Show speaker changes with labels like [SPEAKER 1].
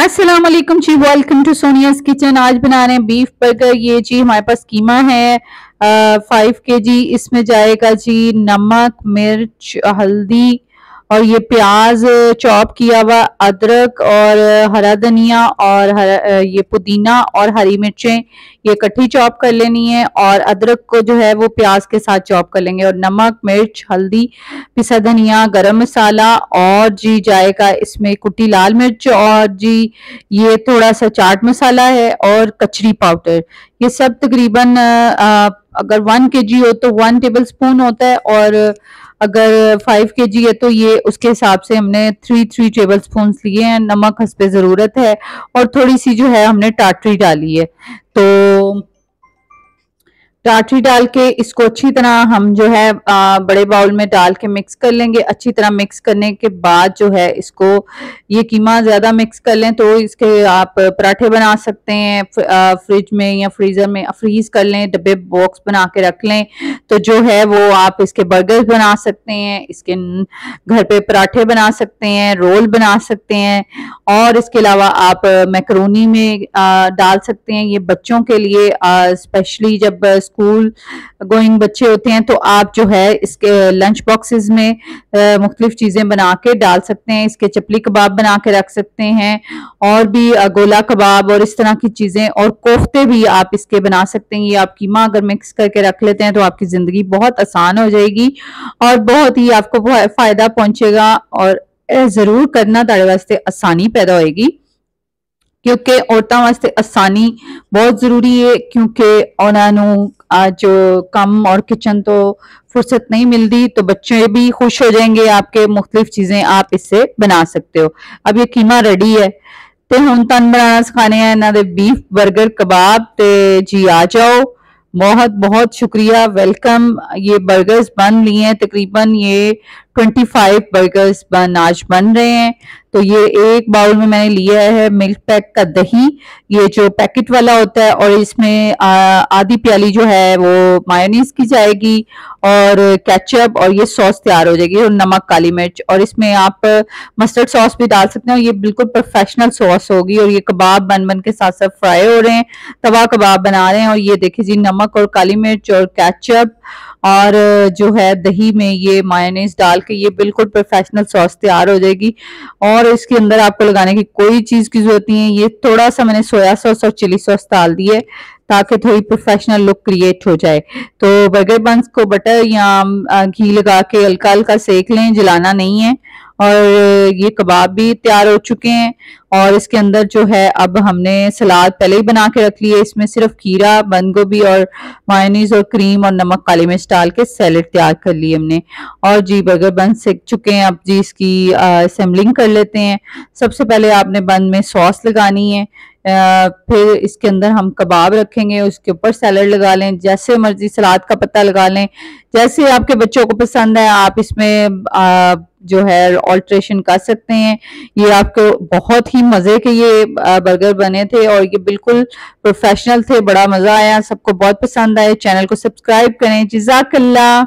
[SPEAKER 1] अस्सलाम वालेकुम जी, welcome to सोनियाज kitchen. आज बना रहे हैं बीफ बर्गर। ये जी हमारे पास कीमा है 5 kg। इसमें जाएगा जी नमक, मिर्च, हल्दी और ये प्याज चॉप किया हुआ, अदरक और हरा धनिया और ये पुदीना और हरी मिर्चें ये इकट्ठी चॉप कर लेनी है। और अदरक को जो है वो प्याज के साथ चॉप कर लेंगे। और नमक, मिर्च, हल्दी, पिसा धनिया, गरम मसाला और जी जाएगा इसमें कुटी लाल मिर्च और जी ये थोड़ा सा चाट मसाला है और कचरी पाउडर। ये सब तकरीबन अगर 1 kg हो तो 1 टेबल स्पून होता है, और अगर 5 kg है तो ये उसके हिसाब से हमने 3 टेबल स्पून लिए हैं। नमक हस्बे जरूरत है और थोड़ी सी जो है हमने टाटरी डाली है। तो टाटरी डाल के इसको अच्छी तरह हम जो है बड़े बाउल में डाल के मिक्स कर लेंगे। अच्छी तरह मिक्स करने के बाद जो है इसको ये कीमा ज्यादा मिक्स कर लें तो इसके आप पराठे बना सकते हैं फ्रिज में या फ्रीजर में फ्रीज कर लें, डब्बे बॉक्स बना के रख लें तो जो है वो आप इसके बर्गर्स बना सकते हैं, इसके घर पे पराठे बना सकते हैं, रोल बना सकते हैं। और इसके अलावा आप मैकरोनी में डाल सकते हैं। ये बच्चों के लिए स्पेशली जब स्कूल गोइंग बच्चे होते हैं तो आप जो है इसके लंच बॉक्सेस में मुख्तलिफ चीजें बना के डाल सकते हैं। इसके चपली कबाब बना के रख सकते हैं और भी गोला कबाब और इस तरह की चीजें, और कोफ्ते भी आप इसके बना सकते हैं। ये आप कीमा अगर मिक्स करके रख लेते हैं तो आपकी जिंदगी बहुत आसान हो जाएगी और बहुत ही आपको फायदा पहुंचेगा। और जरूर करना ताड़े वास्ते आसानी पैदा होएगी, क्योंकि औरतों वास्ते आसानी बहुत जरूरी है, क्योंकि उन्होंने जो कम और किचन तो फुर्सत नहीं मिलती, तो बच्चे भी खुश हो जाएंगे आपके। मुख्तलिफ चीजें आप इससे बना सकते हो। अब ये कीमा रेडी है ते हुण तुहानूं बनाना सिखाने हैं इन्हां दे बीफ बर्गर कबाब। ते जी आ जाओ, बहुत बहुत शुक्रिया, वेलकम। ये बर्गर्स बन लिए हैं, तकरीबन ये 25 बर्गर्स आज बन रहे हैं। तो ये एक बाउल में मैंने लिया है मिल्क पैक का दही, ये जो पैकेट वाला होता है, और इसमें आधी प्याली जो है वो मायोनीज की जाएगी और केचप, और ये सॉस तैयार हो जाएगी, और नमक, काली मिर्च, और इसमें आप मस्टर्ड सॉस भी डाल सकते हो। ये बिल्कुल प्रोफेशनल सॉस होगी। और ये कबाब बन बन के साथ साथ फ्राई हो रहे हैं, तवा कबाब बना रहे हैं। और ये देखिए जी नमक और काली मिर्च और केचप और जो है दही में ये मायोनीज डाल के ये बिल्कुल प्रोफेशनल सॉस तैयार हो जाएगी। और इसके अंदर आपको लगाने की कोई चीज की जरूरत नहीं है। ये थोड़ा सा मैंने सोया सॉस और चिली सॉस डाल दी है ताकि थोड़ी प्रोफेशनल लुक क्रिएट हो जाए। तो बर्गर बंस को बटर या घी लगा के हल्का हल्का सेक लें, जलाना नहीं है। और ये कबाब भी तैयार हो चुके हैं। और इसके अंदर जो है अब हमने सलाद पहले ही बना के रख ली है। इसमें सिर्फ खीरा, बंद गोभी और मायोनीज और क्रीम और नमक, काली मिर्च डाल के सैलेड तैयार कर ली हमने। और जी बर्गर बन सेक चुके हैं। अब जी इसकी असेंबलिंग कर लेते हैं। सबसे पहले आपने बन में सॉस लगानी है, फिर इसके अंदर हम कबाब रखेंगे, उसके ऊपर सैलड लगा लें, जैसे मर्जी सलाद का पत्ता लगा लें, जैसे आपके बच्चों को पसंद है आप इसमें जो है ऑल्ट्रेशन कर सकते हैं। ये आपको बहुत ही मजे के ये बर्गर बने थे और ये बिल्कुल प्रोफेशनल थे। बड़ा मजा आया, सबको बहुत पसंद आए। चैनल को सब्सक्राइब करें। जज़ाकल्लाह।